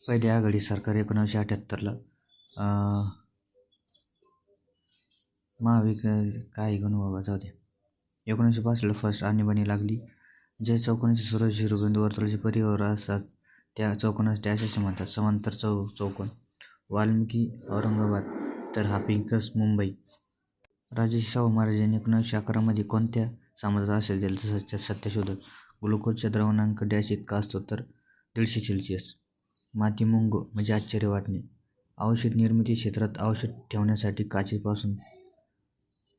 पहिले आघाडी सरकार 1978ला काय जाऊ दे 1965ला फर्स्ट आणीबाणी लागली. ज्या चौकोनाचे सर्व शिरोबिंदू वर्तुळाचे परिवार असतात त्या चौकोनास डॅश असे म्हणतात. समांतर चौकोन वाल्मिकी औरंगाबाद तर हा पिंकस मुंबई. राजर्षी शाहू महाराजांनी 1911मध्ये कोणत्या समाजाचा आश्रय दिला? सत्यशोधक. ग्लुकोजचा द्रवणांक डॅश इतका असतो तर 150 सेल्सिअस. माती मूंग म्हणजे आश्चर्य वाटणे. औषध निर्मिती क्षेत्रात औषध ठेवण्यासाठी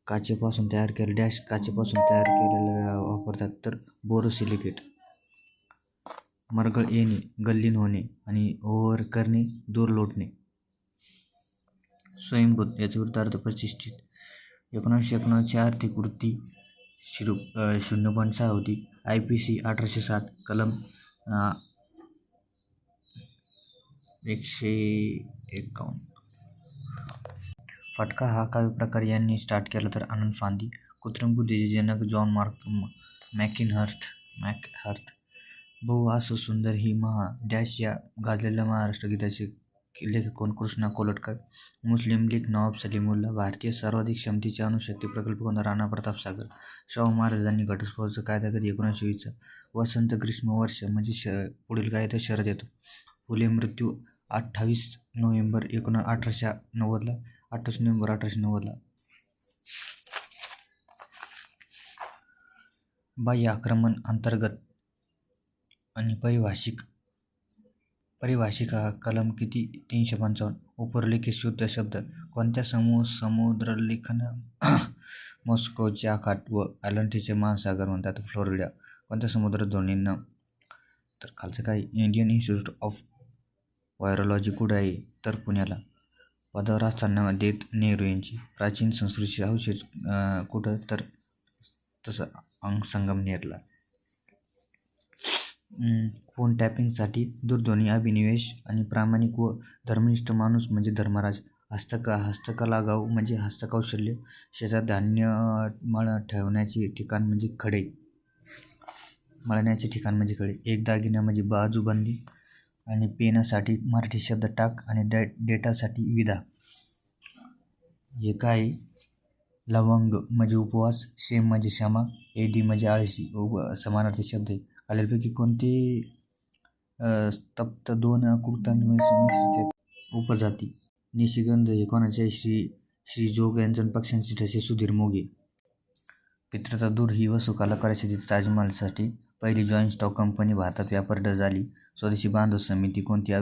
काचेपासून तयार केलेले डॅश काचेपासून तयार केलेले वापरतात तर बोरोसिलिकेट. मरगळ येणे, गल्लीन होणे आणि ओव्हर करणे, दूर लोटणे. स्वयंभूत याचा विरुद्धार्थ प्रतिष्ठित. 1991ची आर्थिक वृत्ती 0.6 होती. IPC 1860 कलम 151. फटका हा काव्यप्रकार यांनी स्टार्ट केला तर आनंद फांदी. कृत्रिम बुद्धीचे जनक जॉन मॅकहर्थ. बहु असो सुंदर ही महा डॅश या गाजलेल्या महाराष्ट्र गीताचे लेखक कोण? कृष्णा कोलटकर. मुस्लिम लीग नवाब सलीमुल्ला. भारतीय सर्वाधिक क्षमतेचे अणुशक्ती प्रकल्प कोणता? राणा प्रताप सागर. शाहू महाराजांनी घटस्फोटाचा कायदा कधी? 1920. वसंत ग्रीष्म वर्ष म्हणजे पुढील कायदा शरद येतो. फुले मृत्यू 28 नोव्हेंबर 1890. बाह्य आक्रमण अंतर्गत आणि परिभाषिक कलम किती? 355. उपरलिखित शुद्ध शब्द कोणत्या? समुद्रलेखन मॉस्कोचे आखात व अटलांटिकचे महासागर म्हणतात फ्लोरिडा. कोणत्या समुद्र धोनींना? तर खालचं काय? इंडियन इन्स्टिट्यूट ऑफ व्हायरॉलॉजी कुठे आहे? तर पुण्याला. पदावर असताना डेथ नेहरू यांची. प्राचीन संस्कृतीचे अवशेष कुठं? तर तसं संगमनेरला. फोन टॅपिंगसाठी दूरध्वनी अभिनिवेश आणि प्रामाणिक व धर्मनिष्ठ माणूस म्हणजे धर्मराज. हस्तकलागाव म्हणजे हस्तकौशल्य. शेतात धान्य मळण्याचे ठिकाण म्हणजे खडे. एक दागिना म्हणजे बाजूबंदी. आणि पेनासाठी मराठी शब्द टाक आणि डेटासाठी विदा. हे काय? लवंग म्हणजे उपवास. शेम म्हणजे क्षमा. एडी म्हणजे आळशी. समानार्थी शब्द आहे. खालीलपैकी कोणते तप्त 2 कृत्यांमध्ये उपजाती? निशिगंध हे कोणाचे? श्री जोग यांचं. पक्ष्यांची ठसे सुधीर मोघे. पित्रता दूर ही वसूकाला करायची होती ताजमहालसाठी. पहिली जॉईंट स्टॉक कंपनी भारतात व्यापार झाली. स्वदेशी बांधव समिती कोणती?